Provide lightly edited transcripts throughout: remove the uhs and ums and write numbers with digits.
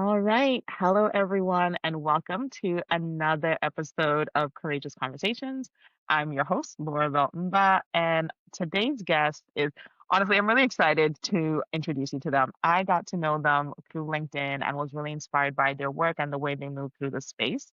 All right. Hello, everyone, and welcome to another episode of Courageous Conversations. I'm your host, Laura Beltman, and today's guest is honestly, I'm really excited to introduce you to them. I got to know them through LinkedIn and was really inspired by their work and the way they move through the space.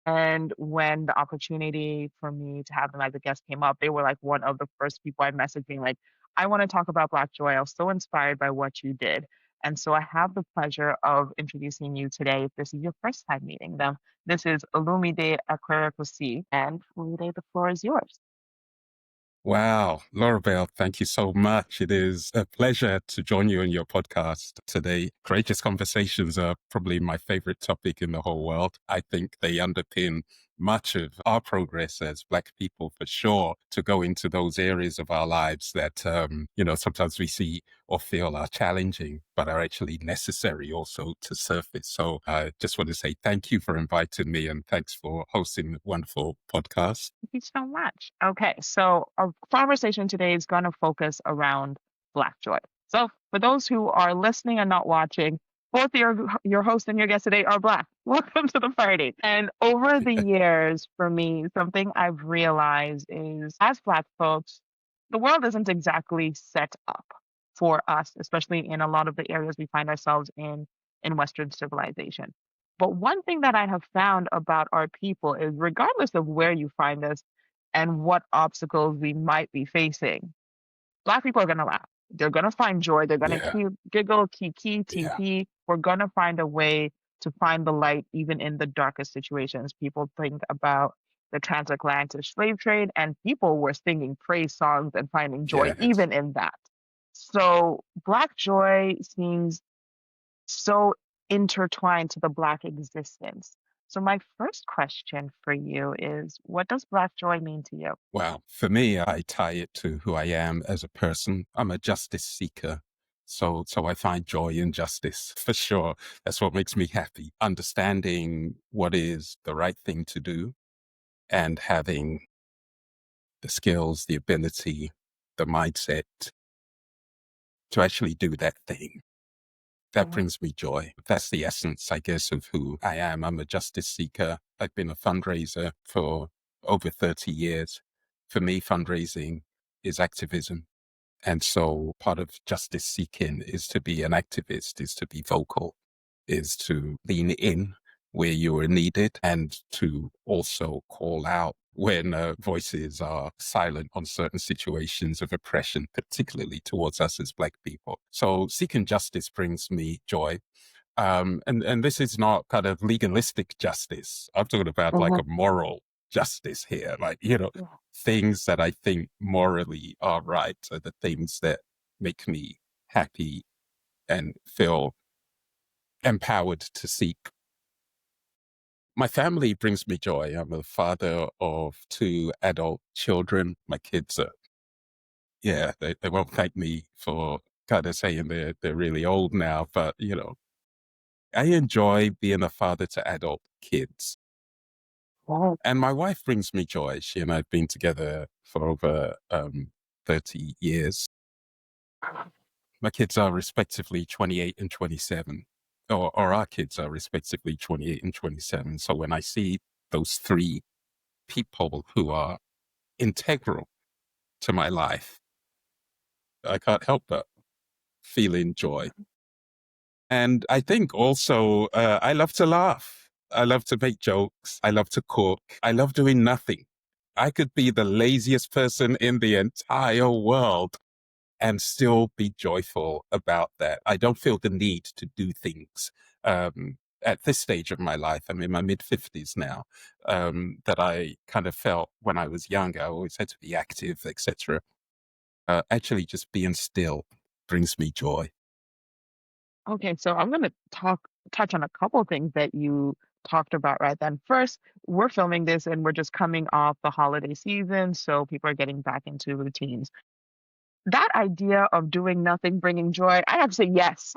And when the opportunity for me to have them as a guest came up, they were like one of the first people I messaged being like, I want to talk about Black Joy. I was so inspired by what you did. And so I have the pleasure of introducing you today. If this is your first time meeting them, this is Olumide Akerewusi. And Olumide, the floor is yours. Wow, Laura Bell, thank you so much. It is a pleasure to join you on your podcast today. Courageous conversations are probably my favorite topic in the whole world. I think they underpin much of our progress as Black people, for sure, to go into those areas of our lives that, sometimes we see or feel are challenging, but are actually necessary also to surface. So I just want to say thank you for inviting me and thanks for hosting the wonderful podcast. Thank you so much. Okay, so our conversation today is going to focus around Black joy. So, for those who are listening and not watching, both your host and your guest today are Black. Welcome to the party. And over the years, for me, something I've realized is as Black folks, the world isn't exactly set up for us, especially in a lot of the areas we find ourselves in Western civilization. But one thing that I have found about our people is regardless of where you find us and what obstacles we might be facing, Black people are going to laugh. They're going to find joy. They're going to Yeah, keep giggle, kiki, yeah. TP. We're going to find a way to find the light even in the darkest situations. People think about the transatlantic slave trade, and people were singing praise songs and finding joy Yes. even in that. So, Black joy seems so intertwined to the Black existence. So, my first question for you is what does Black joy mean to you? Well, for me, I tie it to who I am as a person. I'm a justice seeker. So I find joy in justice for sure. That's what makes me happy. Understanding what is the right thing to do and having the skills, the ability, the mindset to actually do that thing. That Mhm. brings me joy. That's the essence, I guess, of who I am. I'm a justice seeker. I've been a fundraiser for over 30 years. For me, fundraising is activism. And so part of justice seeking is to be an activist, is to be vocal, is to lean in where you are needed and to also call out when voices are silent on certain situations of oppression, particularly towards us as Black people. So seeking justice brings me joy. And this is not kind of legalistic justice. I'm talking about like Mhm. a moral justice here, like, Yeah. things that I think morally are right are the things that make me happy and feel empowered to seek. My family brings me joy. I'm a father of two adult children. My kids are, yeah, they won't thank me for kind of saying they're really old now, but, I enjoy being a father to adult kids. Wow. And my wife brings me joy. She and I have been together for over 30 years. My kids are respectively 28 and 27, or our kids are respectively 28 and 27. So when I see those three people who are integral to my life, I can't help but feeling joy. And I think also I love to laugh. I love to make jokes. I love to cook. I love doing nothing. I could be the laziest person in the entire world and still be joyful about that. I don't feel the need to do things at this stage of my life. I'm in my mid 50s now, that I kind of felt when I was younger. I always had to be active, etc. Actually, just being still brings me joy. Okay, so I'm going to touch on a couple things that you talked about right then. First, we're filming this and we're just coming off the holiday season, so people are getting back into routines. That idea of doing nothing, bringing joy, I have to say yes.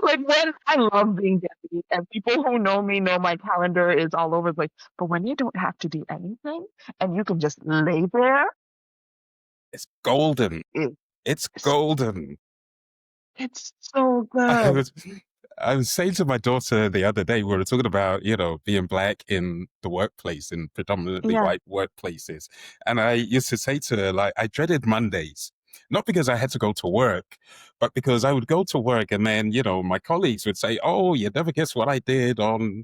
Like when I love being busy, and people who know me know my calendar is all over the place. But when you don't have to do anything and you can just lay there, It's golden. it, It's it's, golden. it's so I good. was, I was saying to my daughter the other day, we were talking about, being black in the workplace, in predominantly Yeah. white workplaces. And I used to say to her, like, I dreaded Mondays, not because I had to go to work, but because I would go to work and then, my colleagues would say, oh, you never guess what I did on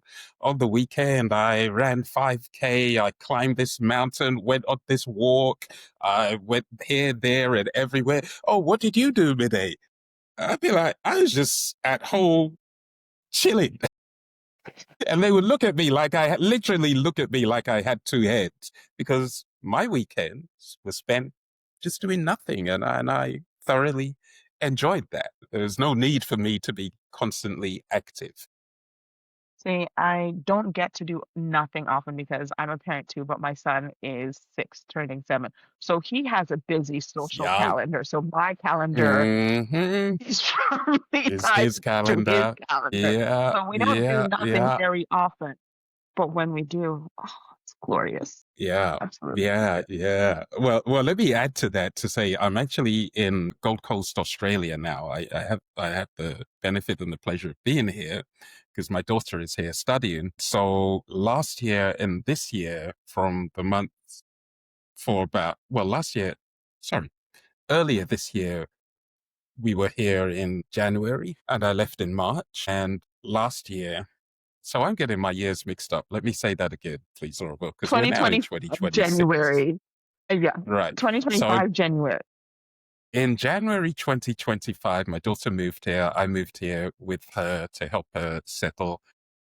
the weekend. I ran 5K, I climbed this mountain, went on this walk, I went here, there, and everywhere. Oh, what did you do today? I'd be like, I was just at home chilling. And they would look at me like literally look at me like I had two heads, because my weekends were spent just doing nothing. And I thoroughly enjoyed that. There was no need for me to be constantly active. See, I don't get to do nothing often because I'm a parent too, but my son is 6, turning 7. So he has a busy social Yeah. calendar. So my calendar Mm-hmm. is probably Is tied his to his calendar. calendar. Yeah, So we don't do yeah, nothing yeah. very often. But when we do, oh, it's glorious. Yeah, Absolutely yeah, glorious. yeah. Well, let me add to that to say I'm actually in Gold Coast, Australia now. I have the benefit and the pleasure of being here because my daughter is here studying. So last year and this year, from the month for about last year, sorry, earlier this year, we were here in January and I left in March. And last year, so I'm getting my years mixed up. Let me say that again, please, Laura, because we're now in 2025 2026. January. Yeah, Right. So 2025 January. in January 2025, my daughter moved here. I moved here with her to help her settle.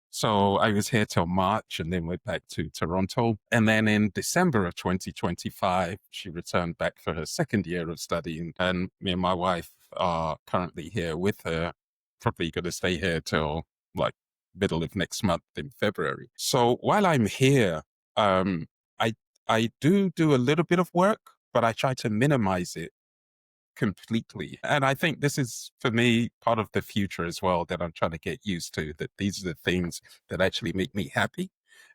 So I was here till March and then went back to Toronto. And then in December of 2025, she returned back for her second year of studying. And me and my wife are currently here with her, probably going to stay here till like middle of next month in February. So while I'm here, um, I, I do a little bit of work, but I try to minimize it completely. And I think this is, for me, part of the future as well that I'm trying to get used to, that these are the things that actually make me happy.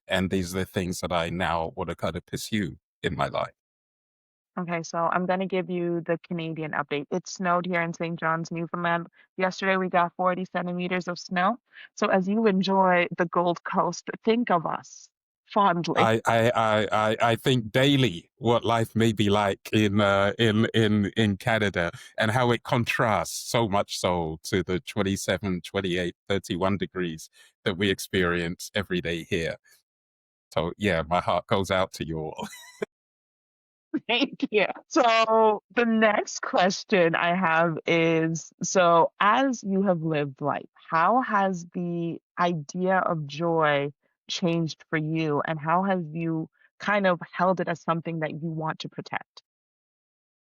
And these are the things that I now want to kind of pursue in my life. Okay, so I'm going to give you the Canadian update. It snowed here in St. John's, Newfoundland. Yesterday we got 40 centimeters of snow. So as you enjoy the Gold Coast, think of us fondly. I think daily what life may be like in Canada, and how it contrasts so much so to the 27, 28, 31 degrees that we experience every day here. So yeah, my heart goes out to you all. Thank you. So the next question I have is, so as you have lived life, how has the idea of joy changed for you, and how have you kind of held it as something that you want to protect?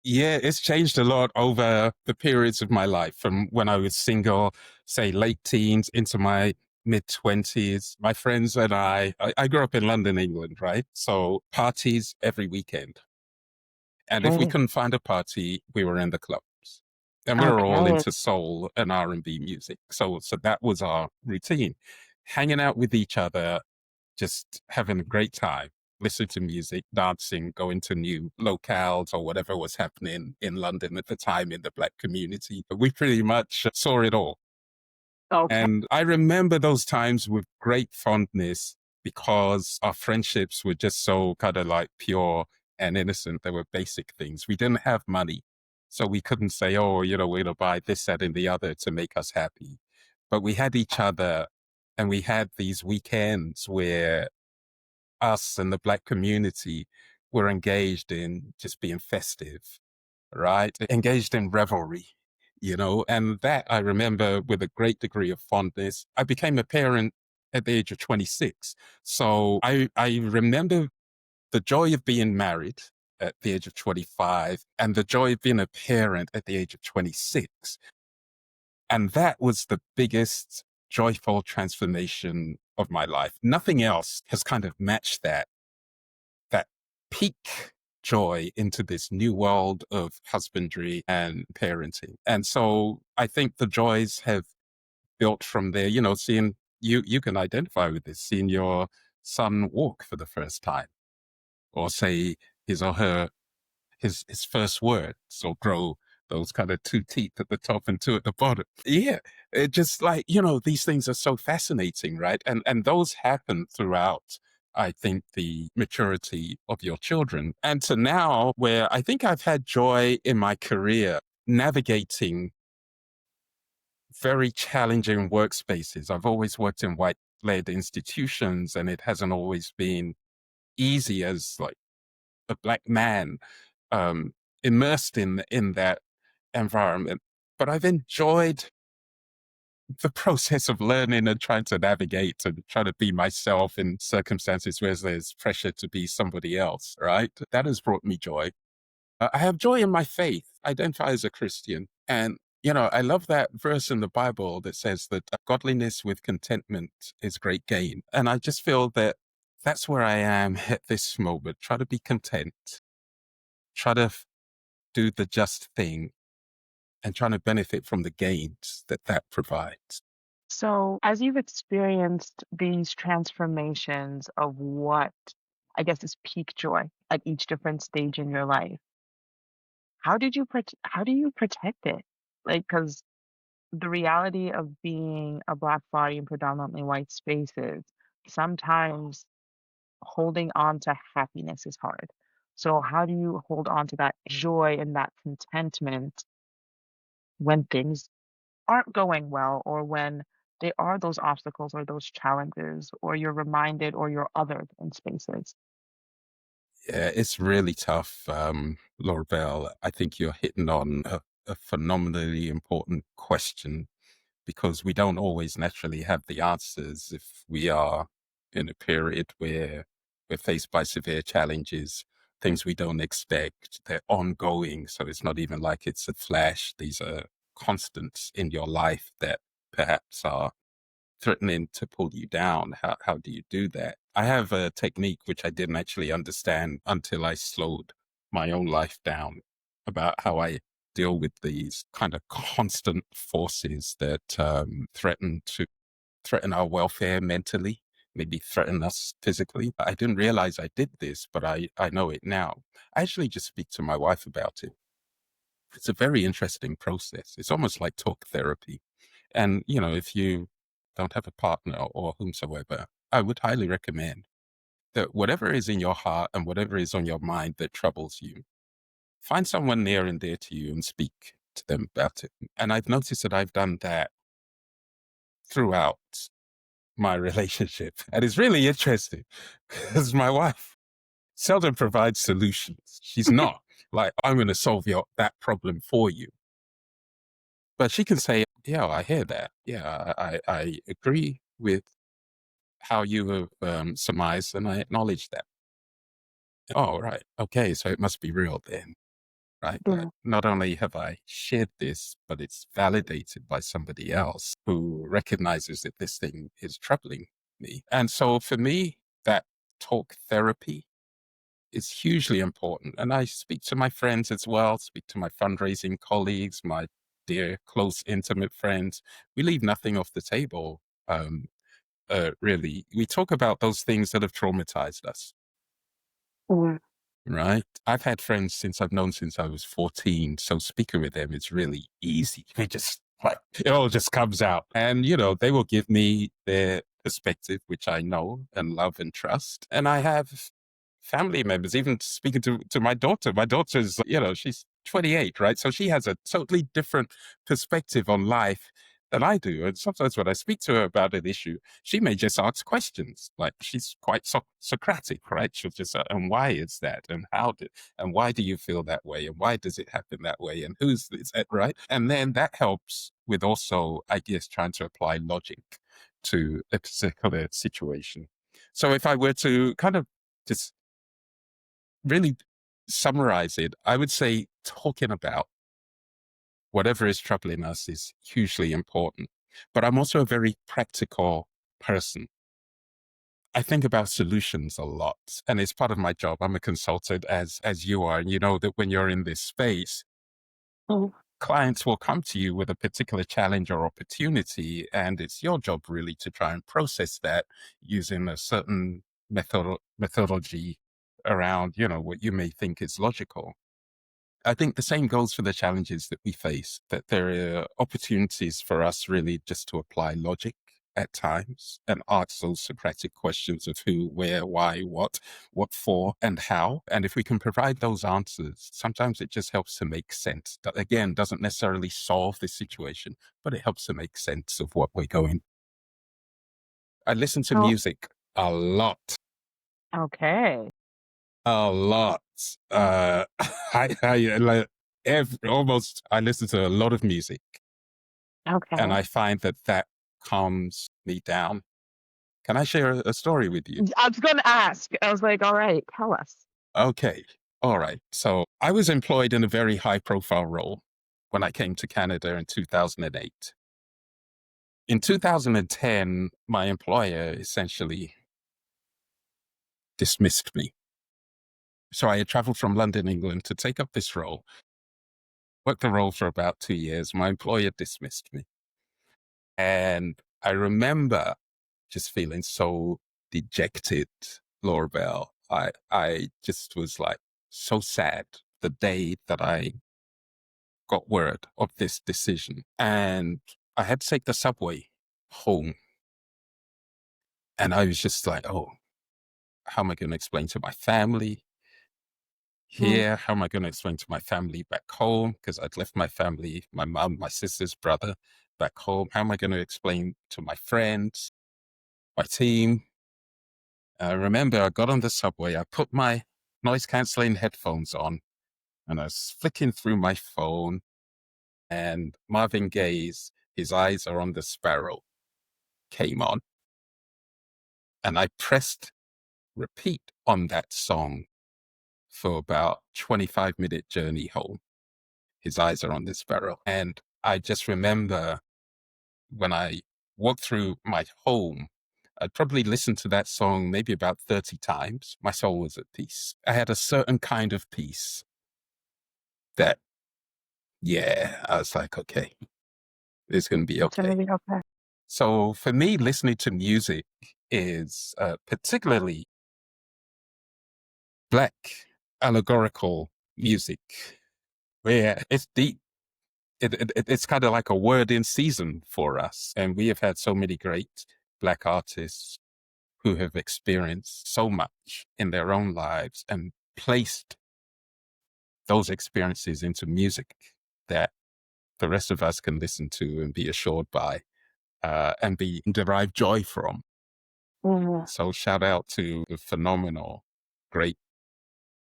Yeah, it's changed a lot over the periods of my life from when I was single, say late teens into my mid 20s. My friends and I grew up in London, England, right? So parties every weekend. And if we Okay. couldn't find a party, we were in the clubs. And we were all Okay. into soul and R&B music. So that was our routine. Hanging out with each other, just having a great time, listening to music, dancing, going to new locales or whatever was happening in London at the time in the Black community. We pretty much saw it all. Okay. And I remember those times with great fondness because our friendships were just so kind of like pure and innocent. They were basic things. We didn't have money. So we couldn't say, oh, we're going to buy this, that, and the other to make us happy. But we had each other, and we had these weekends where us and the Black community were engaged in just being festive, right? Engaged in revelry, and that I remember with a great degree of fondness. I became a parent at the age of 26. So I remember the joy of being married at the age of 25 and the joy of being a parent at the age of 26. And that was the biggest joyful transformation of my life. Nothing else has kind of matched that peak joy into this new world of husbandry and parenting. And so I think the joys have built from there, seeing you can identify with this, seeing your son walk for the first time, or say his or her his first words, or grow those kind of two teeth at the top and two at the bottom. Yeah, it just like, these things are so fascinating, right? And those happen throughout, I think, the maturity of your children. And to now, where I think I've had joy in my career navigating very challenging workspaces. I've always worked in white-led institutions, and it hasn't always been easy as like a Black man um, immersed in that environment. But I've enjoyed the process of learning and trying to navigate and try to be myself in circumstances where there's pressure to be somebody else, right? That has brought me joy. I have joy in my faith. I identify as a Christian. And, I love that verse in the Bible that says that godliness with contentment is great gain. And I just feel that that's where I am at this moment. Try to be content, try to do the just thing, and trying to benefit from the gains that provides. So, as you've experienced these transformations of what I guess is peak joy at each different stage in your life, how do you protect it? Like, because the reality of being a Black body in predominantly white spaces, sometimes holding on to happiness is hard. So, how do you hold on to that joy and that contentment when things aren't going well or when there are those obstacles or those challenges or you're reminded or you're othered in spaces? Yeah, it's really tough, Laura Bell. I think you're hitting on a phenomenally important question because we don't always naturally have the answers if we are in a period where we're faced by severe challenges, things we don't expect. They're ongoing, so it's not even like it's a flash. These are constants in your life that perhaps are threatening to pull you down. How do you do that? I have a technique which I didn't actually understand until I slowed my own life down about how I deal with these kind of constant forces that threaten our welfare mentally, maybe threaten us physically. I didn't realize I did this, but I know it now. I actually just speak to my wife about it. It's a very interesting process. It's almost like talk therapy. And, if you don't have a partner or whomsoever, I would highly recommend that whatever is in your heart and whatever is on your mind that troubles you, find someone near and dear to you and speak to them about it. And I've noticed that I've done that throughout my relationship. And it's really interesting because my wife seldom provides solutions. She's not like, I'm going to solve that problem for you. But she can say, yeah, I hear that. Yeah, I agree with how you have surmised, and I acknowledge that. Oh, right. Okay, so it must be real then, right? Yeah. Not only have I shared this, but it's validated by somebody else who recognizes that this thing is troubling me. And so for me, that talk therapy is hugely important. And I speak to my friends as well, speak to my fundraising colleagues, my dear, close, intimate friends. We leave nothing off the table. Really, we talk about those things that have traumatized us, Mm. right? I've had friends I've known since I was 14. So speaking with them is really easy. They just like, it all just comes out. And, they will give me their perspective, which I know and love and trust. And I have family members, even speaking to my daughter. My daughter's, she's 28, right? So she has a totally different perspective on life than I do. And sometimes when I speak to her about an issue, she may just ask questions. Like she's quite Socratic, right? She'll just, and why is that? And why do you feel that way? And why does it happen that way? And who's this, right? And then that helps with also, I guess, trying to apply logic to a particular situation. So if I were to kind of just really summarize it, I would say talking about whatever is troubling us is hugely important. But I'm also a very practical person. I think about solutions a lot, and it's part of my job. I'm a consultant as you are, and you know that when you're in this space, Mm. clients will come to you with a particular challenge or opportunity, and it's your job really to try and process that using a certain methodology around, what you may think is logical. I think the same goes for the challenges that we face, that there are opportunities for us really just to apply logic at times and ask those Socratic questions of who, where, why, what for, and how. And if we can provide those answers, sometimes it just helps to make sense. That, again, doesn't necessarily solve the situation, but it helps to make sense of what we're going. I listen to So, music a lot. okay. A lot. I like almost. I listen to a lot of music, and Okay. I find that calms me down. Can I share a story with you? I was going to ask. I was like, all right, tell us. Okay, all right. So I was employed in a very high-profile role when I came to Canada in 2008. In 2010, my employer essentially dismissed me. So I had traveled from London, England, to take up this role. Worked the role for about 2 years. My employer dismissed me. And I remember just feeling so dejected, Laura Bell. I just was like so sad the day that I got word of this decision. And I had to take the subway home. And I was just like, oh, how am I going to explain to my family Mm, here? How am I going to explain to my family back home? Because I'd left my family, my mom, my sister's brother back home. How am I going to explain to my friends, my team? I remember I got on the subway, I put my noise cancelling headphones on, and I was flicking through my phone, and Marvin Gaye's His Eyes Are on the Sparrow came on. And I pressed repeat on that song for about 25-minute journey home. His Eyes Are on the Sparrow. And I just remember when I walked through my home, I'd probably listened to that song maybe about 30 times. My soul was at peace. I had a certain kind of peace that, yeah, I was like, okay, it's going to be it's going to okay. be okay. So for me, listening to music is particularly Black allegorical music, where it's deep. It's kind of like a word in season for us. And we have had so many great Black artists who have experienced so much in their own lives and placed those experiences into music that the rest of us can listen to and be assured by and derive joy from. Mhm. So shout out to the phenomenal, great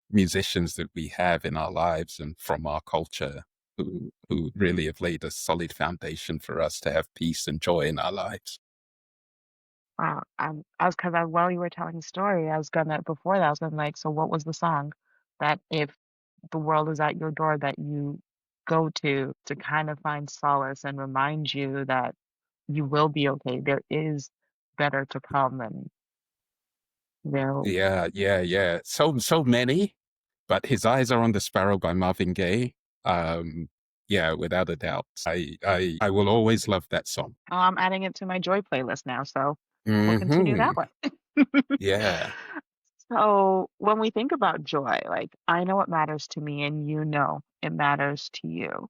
musicians that we have in our lives and from our culture who really have laid a solid foundation for us to have peace and joy in our lives. Wow. I was, because while you were telling the story, I was gonna, before that, I was gonna like, so what was the song that if the world is at your door that you go to kind of find solace and remind you that you will be okay. There is better to come and there. Yeah. So many, but His Eyes Are on the Sparrow by Marvin Gaye. Yeah, without a doubt. I will always love that song. Oh, I'm adding it to my joy playlist now, so we'll continue that Hmm. way. Yeah. So when we think about joy, like I know it matters to me and you know it matters to you.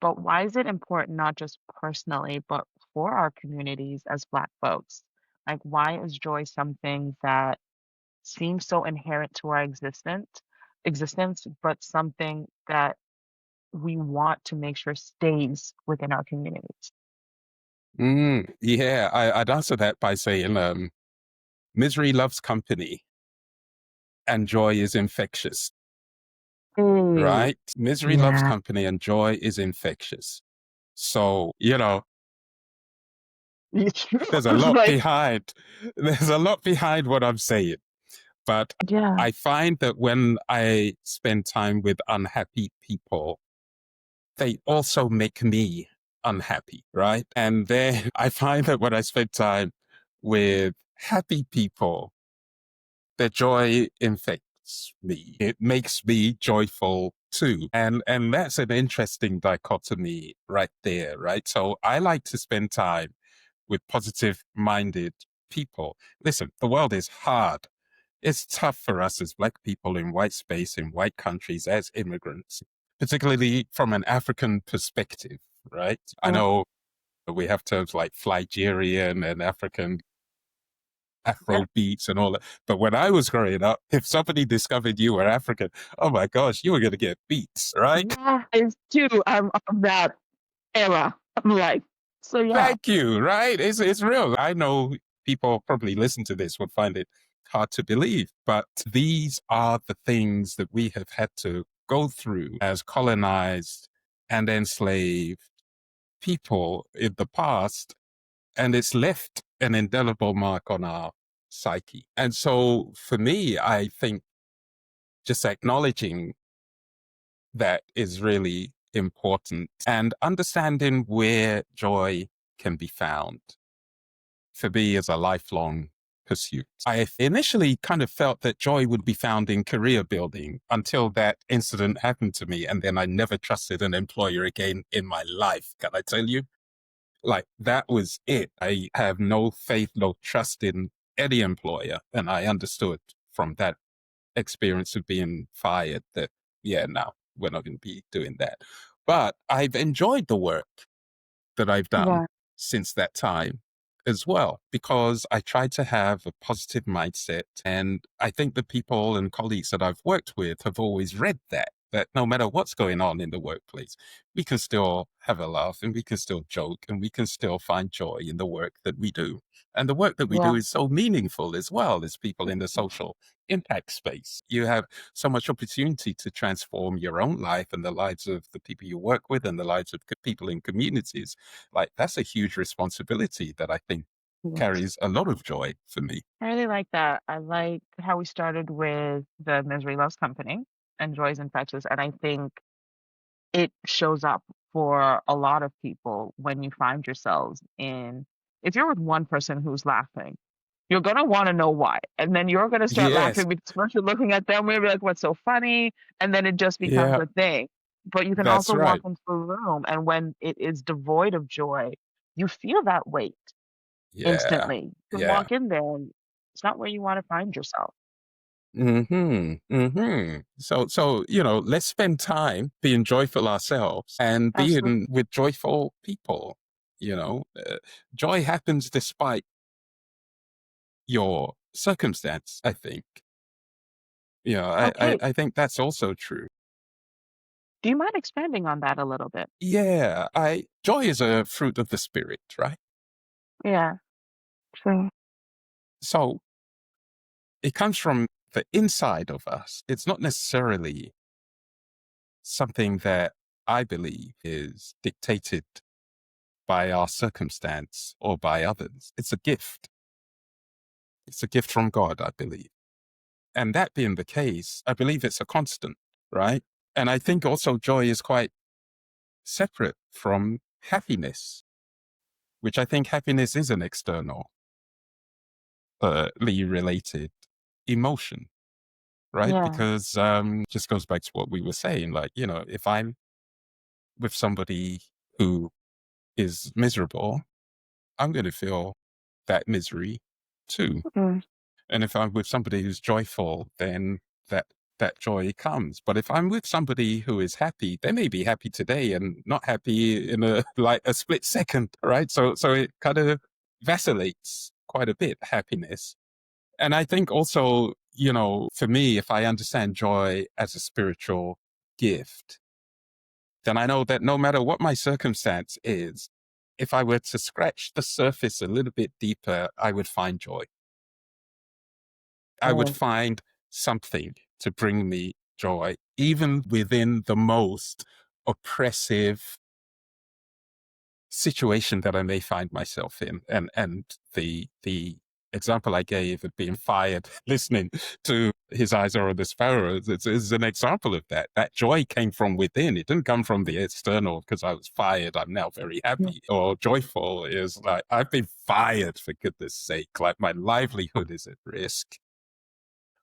But why is it important not just personally, but for our communities as Black folks? Like why is joy something that seems so inherent to our existence, but something that we want to make sure stays within our communities? Yeah, I'd answer that by saying misery loves company and joy is infectious, Mm, right? Misery loves yeah. company and joy is infectious. So, It's true. there's a lot Like, behind, there's a lot behind what I'm saying. But yeah. I find that when I spend time with unhappy people, they also make me unhappy, right? And then I find that when I spend time with happy people, their joy infects me. It makes me joyful too. And that's an interesting dichotomy right there, right? So I like to spend time with positive minded people. Listen, the world is hard. It's tough for us as Black people in white space, in white countries, as immigrants. particularly from an African perspective, right? I Uh, know we have terms like Flygerian and African yeah, Afro beats and all that. But when I was growing up, if somebody discovered you were African, oh my gosh, you were going to get beats, right? yeah, it's too. I'm of that era of life. So yeah, Thank you, right? It's real. I know people probably listen to this would find it hard to believe, but these are the things that we have had to go through as colonized and enslaved people in the past, and it's left an indelible mark on our psyche. And so for me, I think just acknowledging that is really important and understanding where joy can be found for me is a lifelong pursuit. I initially kind of felt that joy would be found in career building until that incident happened to me. And then I never trusted an employer again in my life. Can I tell you? Like that was it. I have no faith, no trust in any employer. And I understood from that experience of being fired that, yeah, no, we're not going to be doing that. But I've enjoyed the work that I've done yeah, since that time as well, because I try to have a positive mindset. And I think the people and colleagues that I've worked with have always read that no matter what's going on in the workplace, we can still have a laugh and we can still joke and we can still find joy in the work that we do. And the work that we yeah, do is so meaningful as well as people in the social impact space. You have so much opportunity to transform your own life and the lives of the people you work with and the lives of people in communities. Like that's a huge responsibility that I think yes. carries a lot of joy for me. I really like that. I like how we started with the Misery Loves Company and Joy is Infectious, and I think it shows up for a lot of people when you find yourselves in. If you're with one person who's laughing, you're gonna want to know why. And then you're gonna start Yes. laughing because first you're looking at them, maybe like, what's so funny? And then it just becomes Yeah, a thing. But you can that's also walk right. into a room and when it is devoid of joy, you feel that weight Yeah. instantly. You can Yeah. walk in there and it's not where you want to find yourself. So, let's spend time being joyful ourselves and Absolutely. being with joyful people. You know, joy happens despite your circumstance, I think. I Okay. I think that's also true. Do you mind expanding on that a little bit? Yeah, I joy is a fruit of the spirit, right? Yeah. So, So it comes from the inside of us. It's not necessarily something that I believe is dictated by our circumstance or by others. It's a gift. It's a gift from God, I believe. And that being the case, I believe it's a constant, right? And I think also joy is quite separate from happiness, which I think happiness is an externally related emotion, right? yeah. Because just goes back to what we were saying. Like, if I'm with somebody who is miserable, I'm going to feel that misery too. Mm, And if I'm with somebody who's joyful, then that that joy comes. But if I'm with somebody who is happy, they may be happy today and not happy in a like a split second, right? So it kind of vacillates quite a bit, happiness. And I think also, for me, if I understand joy as a spiritual gift, then I know that no matter what my circumstance is, if I were to scratch the surface a little bit deeper, I would find joy. I would right. find something to bring me joy, even within the most oppressive situation that I may find myself in. And the example I gave of being fired, listening to His Eyes Are on the Sparrows, is an example of that. That joy came from within. It didn't come from the external because I was fired. I'm now very Yeah. happy or joyful. Is like, I've been fired for goodness sake. Like my livelihood is at risk.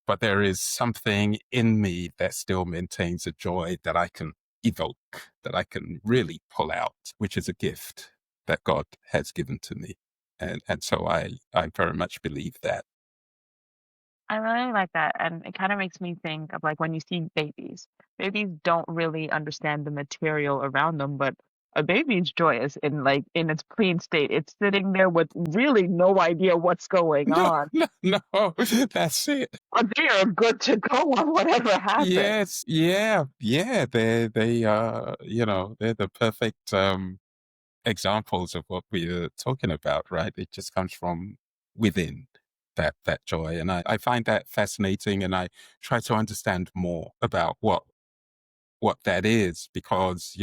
But there is something in me that still maintains a joy that I can evoke, that I can really pull out, which is a gift that God has given to me. And so I very much believe that. I really like that, and it kind of makes me think of like when you see babies. Babies don't really understand the material around them, but a baby's joyous in like in its clean state. It's sitting there with really no idea what's going No, on, no, no, that's it. but they are good to go on whatever happens. Yes, yeah, yeah. They're the perfect examples of what we're talking about, right? It just comes from within that joy. And I find that fascinating, and I try to understand more about what that is, because,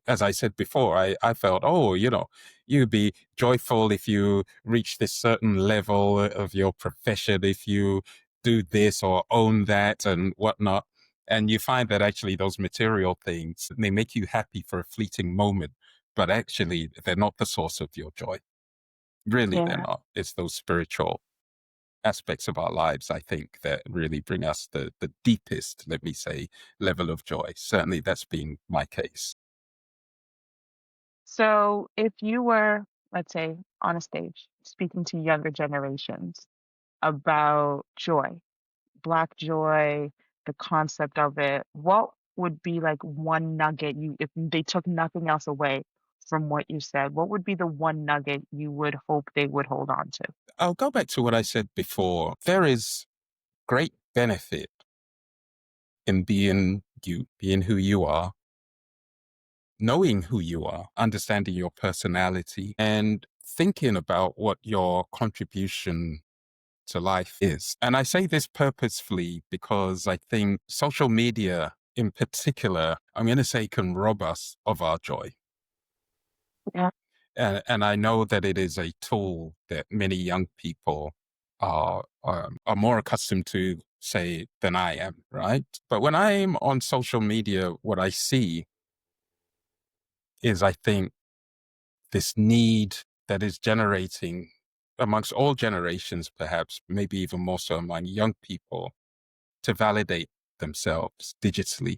as I said before, I felt, oh, you'd be joyful if you reach this certain level of your profession, if you do this or own that and whatnot. And you find that actually those material things, they make you happy for a fleeting moment, but actually they're not the source of your joy. Really, they're Yeah. not. It's those spiritual aspects of our lives, I think, that really bring us the deepest, let me say, level of joy. Certainly that's been my case. So if you were, let's say, on a stage speaking to younger generations about joy, Black joy, the concept of it, what would be like one nugget you, if they took nothing else away from what you said, what would be the one nugget you would hope they would hold on to? I'll go back to what I said before. There is great benefit in being you, being who you are, knowing who you are, understanding your personality, and thinking about what your contribution to life is. And I say this purposefully because I think social media in particular, I'm going to say, can rob us of our joy. Yeah. And I know that it is a tool that many young people are more accustomed to, say, than I am, right? But when I'm on social media, what I see is, I think, this need that is generating amongst all generations, perhaps, maybe even more so among young people, to validate themselves digitally.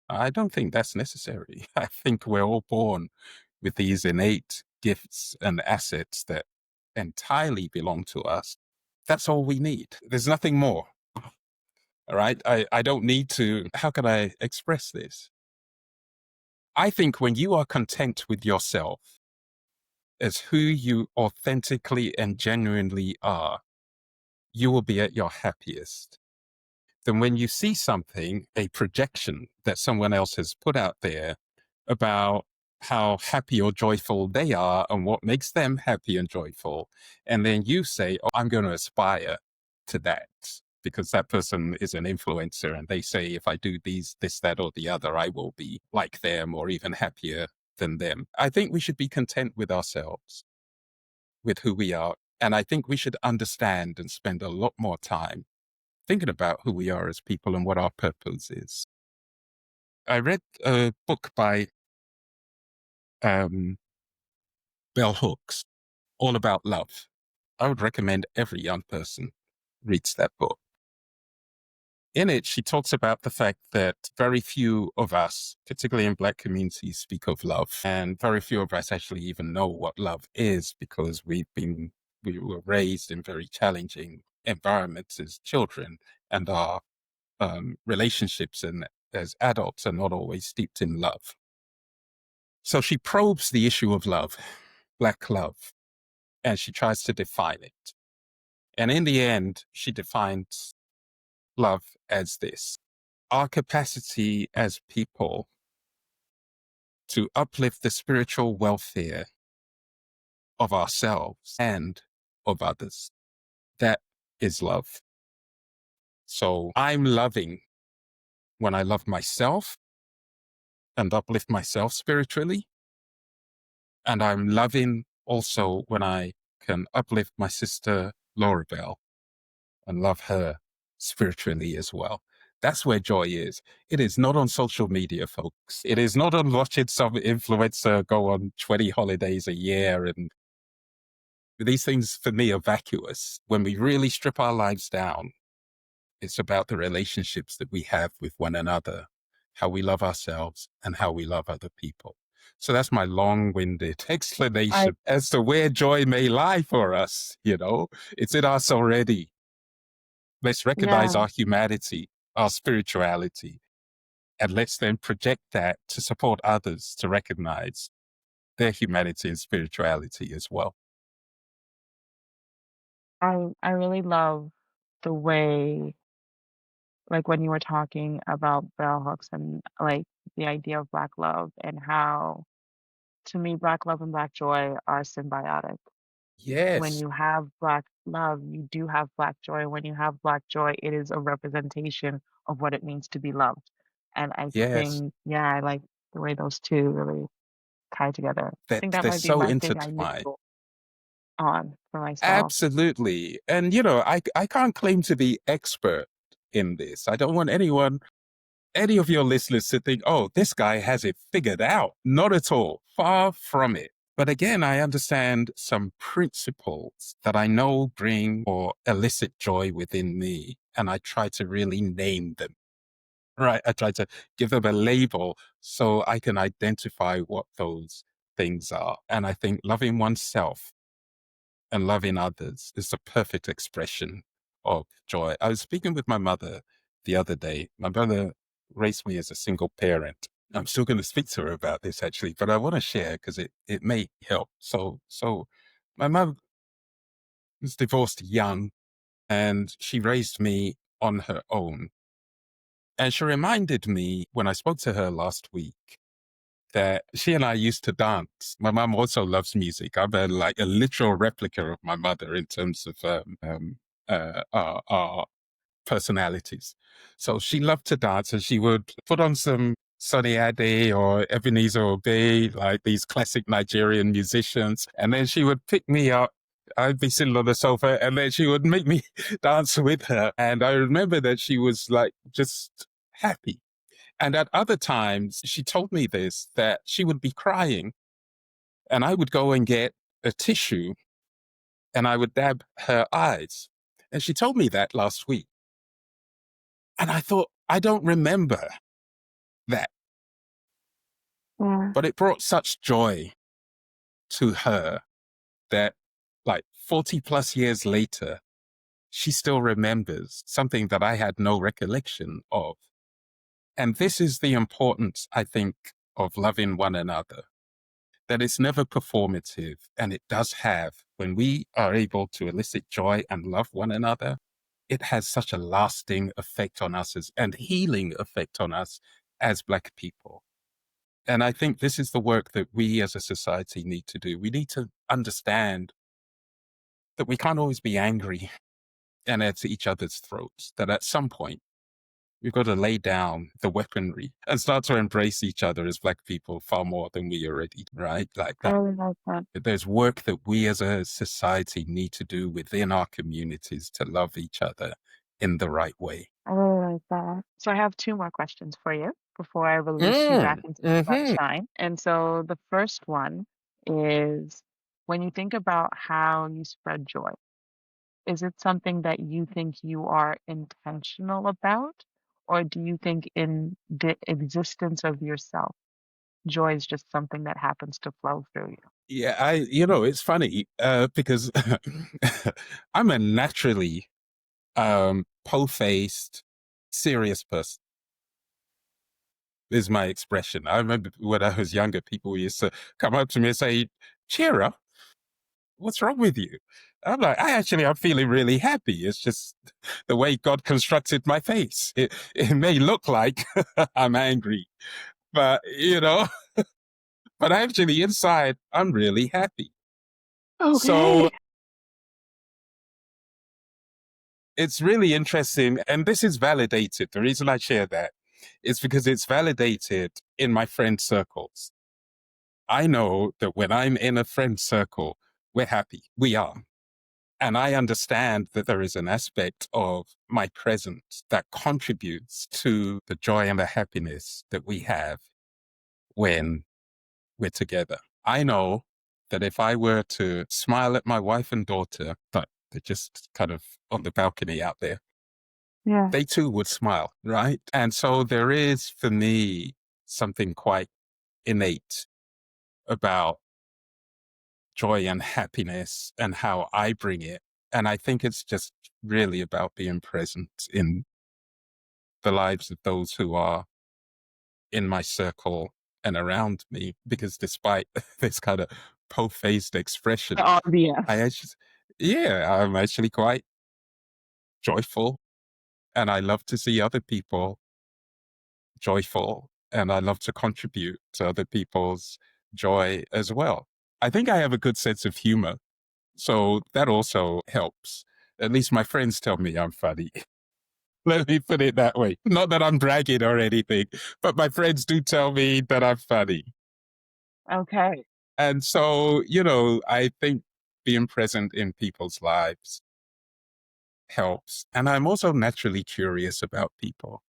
I don't think that's necessary. I think we're all born with these innate gifts and assets that entirely belong to us. That's all we need. There's nothing more. All right. I don't need to. How can I express this? I think when you are content with yourself as who you authentically and genuinely are, you will be at your happiest. Then when you see something, a projection that someone else has put out there about how happy or joyful they are and what makes them happy and joyful, and then you say, oh, I'm going to aspire to that because that person is an influencer and they say, if I do this, that, or the other, I will be like them or even happier than them. I think we should be content with ourselves, with who we are. And I think we should understand and spend a lot more time thinking about who we are as people and what our purpose is. I read a book by Bell Hooks, all about love. I would recommend every young person reads that book. In it, she talks about the fact that very few of us, particularly in Black communities, speak of love. And very few of us actually even know what love is because we were raised in very challenging environments as children, and our relationships and as adults are not always steeped in love. So she probes the issue of love, Black love, and she tries to define it. And in the end, she defines love as this: our capacity as people to uplift the spiritual welfare of ourselves and of others. That is love. So I'm loving when I love myself and uplift myself spiritually. And I'm loving also when I can uplift my sister Laura Bell and love her spiritually as well. That's where joy is. It is not on social media, folks. It is not on watching some influencer go on 20 holidays a year. And these things for me are vacuous. When we really strip our lives down, it's about the relationships that we have with one another, how we love ourselves and how we love other people. So that's my long-winded I explanation as to where joy may lie for us. It's in us already. Let's recognize Yeah. our humanity, our spirituality, and let's then project that to support others to recognize their humanity and spirituality as well. I really love the way, like when you were talking about bell hooks and like the idea of black love and how to me black love and black joy are symbiotic. When Yes, you have black love, you do have black joy. When you have black joy, it is a representation of what it means to be loved. And I yes, think, yeah, I like the way those two really tie together. I that think that they're might be so my thing I intertwined. nibble on for myself. Absolutely. And, I can't claim to be expert in this. I don't want any of your listeners to think, oh, this guy has it figured out. Not at all. Far from it. But again, I understand some principles that I know bring or elicit joy within me. And I try to really name them, right? I try to give them a label so I can identify what those things are. And I think loving oneself and loving others is the perfect expression of joy. I was speaking with my mother the other day. My mother raised me as a single parent. I'm still going to speak to her about this actually, but I want to share because it may help. So my mom was divorced young and she raised me on her own. And she reminded me when I spoke to her last week that she and I used to dance. My mom also loves music. I'm a literal replica of my mother in terms of our personalities. So she loved to dance, and she would put on some Sonny Ade or Ebenezer Obey, like these classic Nigerian musicians, and then she would pick me up. I'd be sitting on the sofa, and then she would make me dance with her. And I remember that she was like just happy. And at other times, she told me this, that she would be crying and I would go and get a tissue and I would dab her eyes. And she told me that last week. And I thought, I don't remember that, Yeah. but it brought such joy to her that like 40 plus years later, she still remembers something that I had no recollection of. And this is the importance, I think, of loving one another, that it's never performative. And it does have, when we are able to elicit joy and love one another, it has such a lasting effect on us and healing effect on us as Black people. And I think this is the work that we as a society need to do. We need to understand that we can't always be angry and at each other's throats, that at some point we've got to lay down the weaponry and start to embrace each other as Black people far more than we already, right? Like I that. really like that. There's work that we as a society need to do within our communities to love each other in the right way. I really like that. So I have two more questions for you before I release you back Mm, into the hmm sunshine. And so the first one is when you think about how you spread joy, is it something that you think you are intentional about? Or do you think in the existence of yourself, joy is just something that happens to flow through you? Yeah, it's funny because I'm a naturally po-faced, serious person. Is my expression. I remember when I was younger, people used to come up to me and say, "Cheer up, what's wrong with you?" I'm like, I'm feeling really happy. It's just the way God constructed my face. It may look like I'm angry, but but actually inside, I'm really happy. So Okay. it's really interesting. And this is validated. The reason I share that is because it's validated in my friend circles. I know that when I'm in a friend circle, we're happy. We are. And I understand that there is an aspect of my presence that contributes to the joy and the happiness that we have when we're together. I know that if I were to smile at my wife and daughter, but they're just kind of on the balcony out there, Yeah. they too would smile, right? And so there is, for me, something quite innate about joy and happiness and how I bring it And I think it's just really about being present in the lives of those who are in my circle and around me, because despite this kind of po-faced expression, The I RBF. actually, yeah, I'm actually quite joyful, and I love to see other people joyful, and I love to contribute to other people's joy as well. I think I have a good sense of humor, so that also helps. At least my friends tell me I'm funny. Let me put it that way. Not that I'm bragging or anything, but my friends do tell me that I'm funny. Okay. And so, I think being present in people's lives helps. And I'm also naturally curious about people,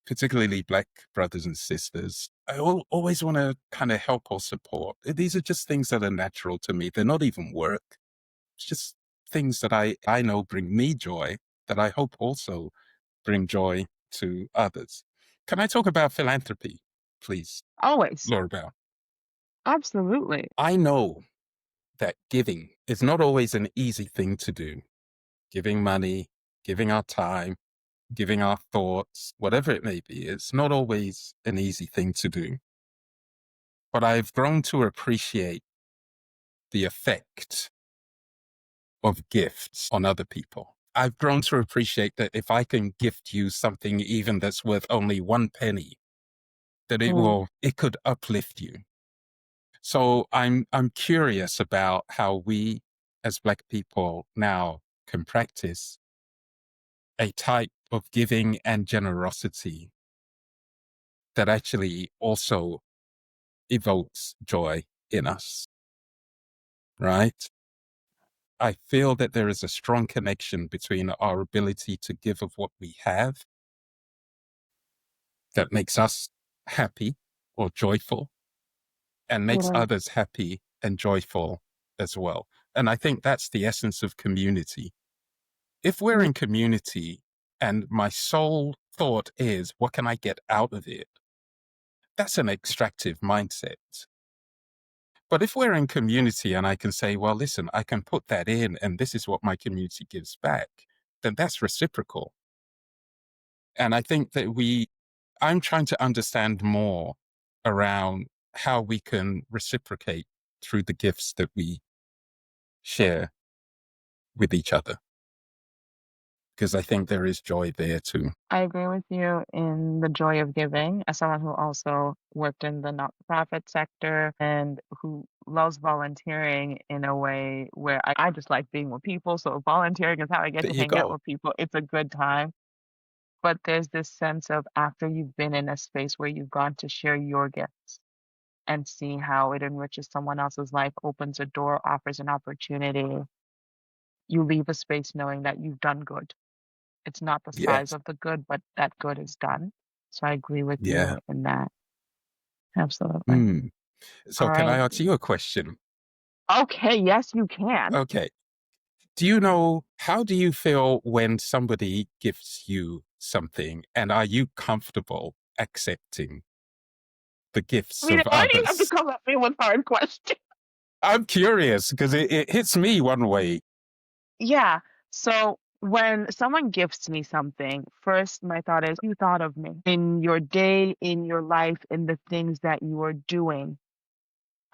particularly Black brothers and sisters. I always want to kind of help or support. These are just things that are natural to me. They're not even work. It's just things that I know bring me joy, that I hope also bring joy to others. Can I talk about philanthropy, please, Always. Laura Bell? Absolutely. I know that giving is not always an easy thing to do. Giving money, giving our time, giving our thoughts, whatever it may be, it's not always an easy thing to do. But I've grown to appreciate the effect of gifts on other people. I've grown to appreciate that if I can gift you something even that's worth only 1 penny, that Mm. it could uplift you. So I'm curious about how we as Black people now can practice a type of giving and generosity that actually also evokes joy in us, right? I feel that there is a strong connection between our ability to give of what we have that makes us happy or joyful and makes Yeah. others happy and joyful as well. And I think that's the essence of community. If we're Yeah. in community and my sole thought is, what can I get out of it? That's an extractive mindset. But if we're in community and I can say, well, listen, I can put that in and this is what my community gives back, then that's reciprocal. And I think that I'm trying to understand more around how we can reciprocate through the gifts that we share with each other, because I think there is joy there too. I agree with you in the joy of giving. As someone who also worked in the not-for-profit sector and who loves volunteering in a way where I just like being with people. So volunteering is how I get There to you hang out go. with people. It's a good time. But there's this sense of after you've been in a space where you've gone to share your gifts and see how it enriches someone else's life, opens a door, offers an opportunity, you leave a space knowing that you've done good. It's not the size Yes. of the good, but that good is done. So I agree with Yeah. you in that. Absolutely. Mm. All So can I right. ask you a question? Okay, yes, you can. Okay. Do you know, how do you feel when somebody gifts you something, and are you comfortable accepting the I gifts mean, of why do you have to others? come at me with hard questions? I'm curious because it hits me one way. Yeah. So when someone gifts me something, first my thought is, you thought of me in your day, in your life, in the things that you are doing.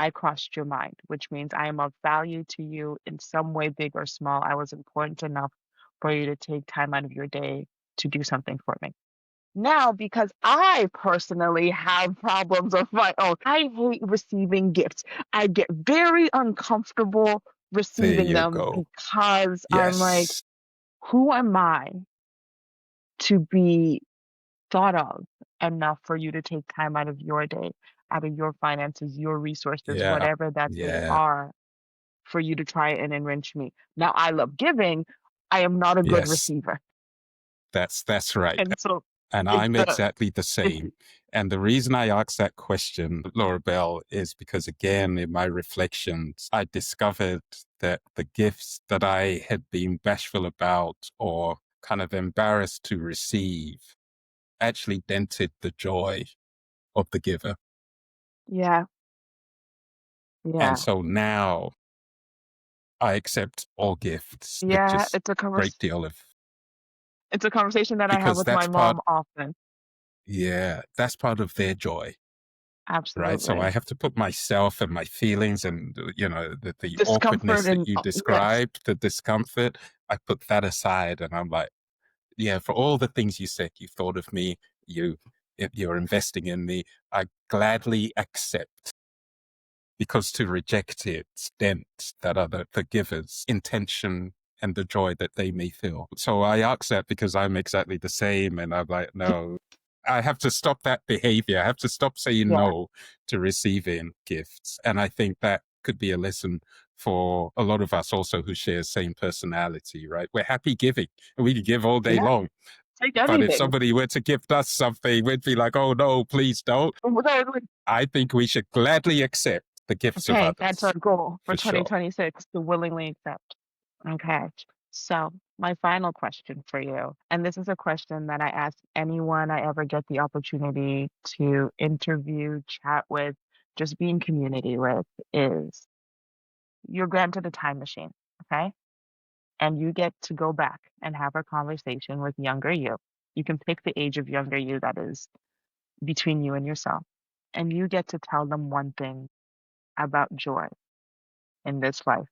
I crossed your mind, which means I am of value to you in some way, big or small. I was important enough for you to take time out of your day to do something for me. Now, because I personally have problems of my own, I hate receiving gifts. I get very uncomfortable There receiving you them go. because I'm like, Yes. who am I to be thought of enough for you to take time out of your day, out of your finances, your resources, Yeah. whatever that they Yeah. are, for you to try and enrich me? Now, I love giving. I am not a good Yes. receiver. That's right. And so And it's I'm the, exactly the it's, same. And the reason I asked that question, Laura Bell, is because, again, in my reflections, I discovered that the gifts that I had been bashful about or kind of embarrassed to receive actually dented the joy of the giver. yeah, And yeah. so now I accept all gifts with Yeah, just great deal of, it's a conversation that I have because with my that's part, mom often. yeah, that's part of their joy, right? So I Absolutely. have to put myself and my feelings and, the Discomfort awkwardness that and you yes. described, the discomfort, I put that aside and I'm like, yeah, for all the things you said, you thought of me, you, you're investing in me, I gladly accept, because to reject it dents that other forgiver's intention and the joy that they may feel. So I ask that because I'm exactly the same. And I'm like, no, I have to stop that behavior. I have to stop saying Yeah. no to receiving gifts. And I think that could be a lesson for a lot of us also who share same personality, right? We're happy giving and we can give all day Yeah. long. Take But if anything. somebody were to gift us something, we'd be like, oh no, please don't. I think we should gladly accept the gifts of Okay, that's our others, goal for for sure. 2026 to willingly accept. Okay. So, my final question for you, and this is a question that I ask anyone I ever get the opportunity to interview, chat with, just be in community with, is you're granted a time machine, okay? And you get to go back and have a conversation with younger you. You can pick the age of younger you that is between you and yourself. And you get to tell them one thing about joy in this life.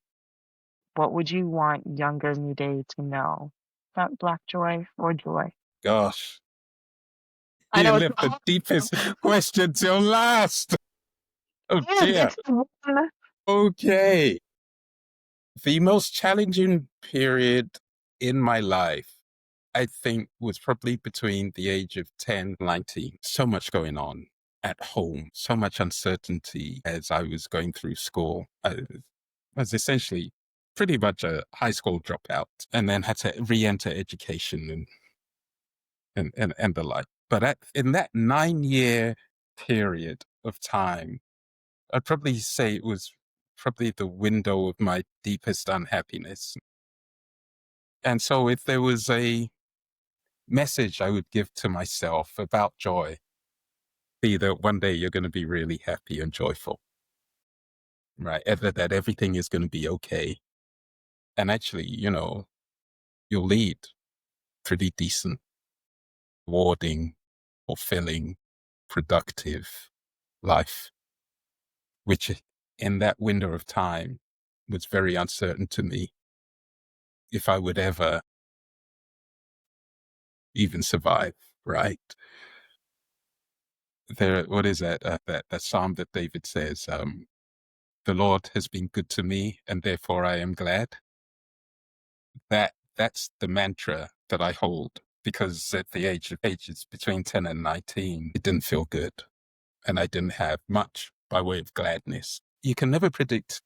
What would you want younger me day to know about Black joy or joy? Gosh, I you know it's left the hard. deepest question till last. Oh Yes, dear. it's the one. Okay. The most challenging period in my life, I think, was probably between the age of 10 and 19. So much going on at home, so much uncertainty as I was going through school. I was essentially pretty much a high school dropout and then had to re-enter education and the like. But in that 9 year period of time, I'd probably say it was probably the window of my deepest unhappiness. And so if there was a message I would give to myself about joy, be that one day you're going to be really happy and joyful, right? That everything is going to be okay. And actually, you'll lead pretty decent, rewarding, fulfilling, productive life, which in that window of time was very uncertain to me if I would ever even survive, right? What is that? That psalm that David says, the Lord has been good to me and therefore I am glad. That's the mantra that I hold, because at the ages between 10 and 19, it didn't feel good and I didn't have much by way of gladness. You can never predict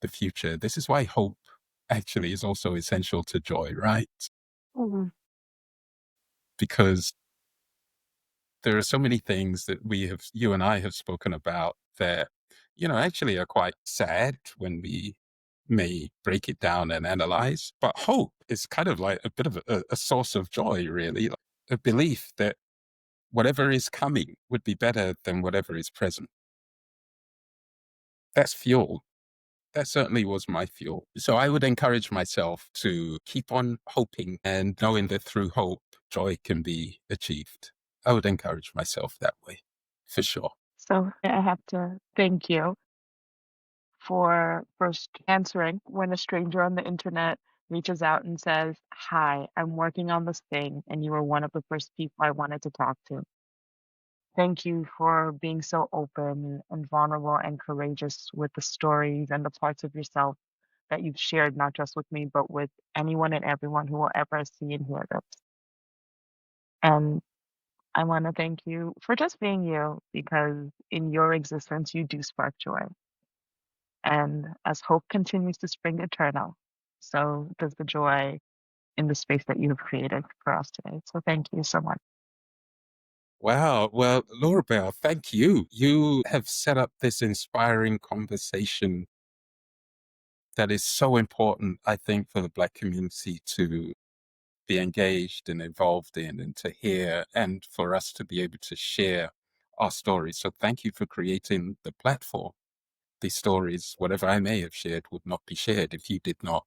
the future. This is why hope actually is also essential to joy, right? Mhm. Because there are so many things that you and I have spoken about that, actually are quite sad when we may break it down and analyze. But hope is kind of like a bit of a source of joy, really, like a belief that whatever is coming would be better than whatever is present. That's fuel. That certainly was my fuel. So I would encourage myself to keep on hoping and knowing that through hope, joy can be achieved. I would encourage myself that way, for sure. So I have to thank you for first answering when a stranger on the internet reaches out and says, "Hi, I'm working on this thing," and you were one of the first people I wanted to talk to. Thank you for being so open and vulnerable and courageous with the stories and the parts of yourself that you've shared, not just with me, but with anyone and everyone who will ever see and hear this. And I want to thank you for just being you, because in your existence, you do spark joy. And as hope continues to spring eternal, so does the joy in the space that you have created for us today. So thank you so much. Wow. Well, Laura Bell, thank you. You have set up this inspiring conversation that is so important, I think, for the Black community to be engaged and involved in and to hear, and for us to be able to share our stories. So thank you for creating the platform. these stories, whatever I may have shared, would not be shared if you did not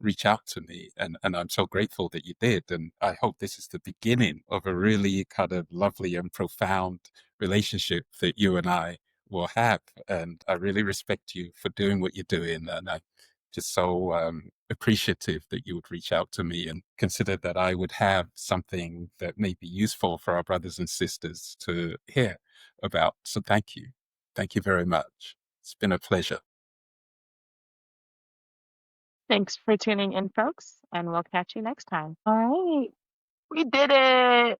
reach out to me. And I'm so grateful that you did. And I hope this is the beginning of a really kind of lovely and profound relationship that you and I will have. And I really respect you for doing what you're doing. And I'm just so appreciative that you would reach out to me and consider that I would have something that may be useful for our brothers and sisters to hear about. So thank you. Thank you very much. It's been a pleasure. Thanks for tuning in, folks, and we'll catch you next time. All right. We did it.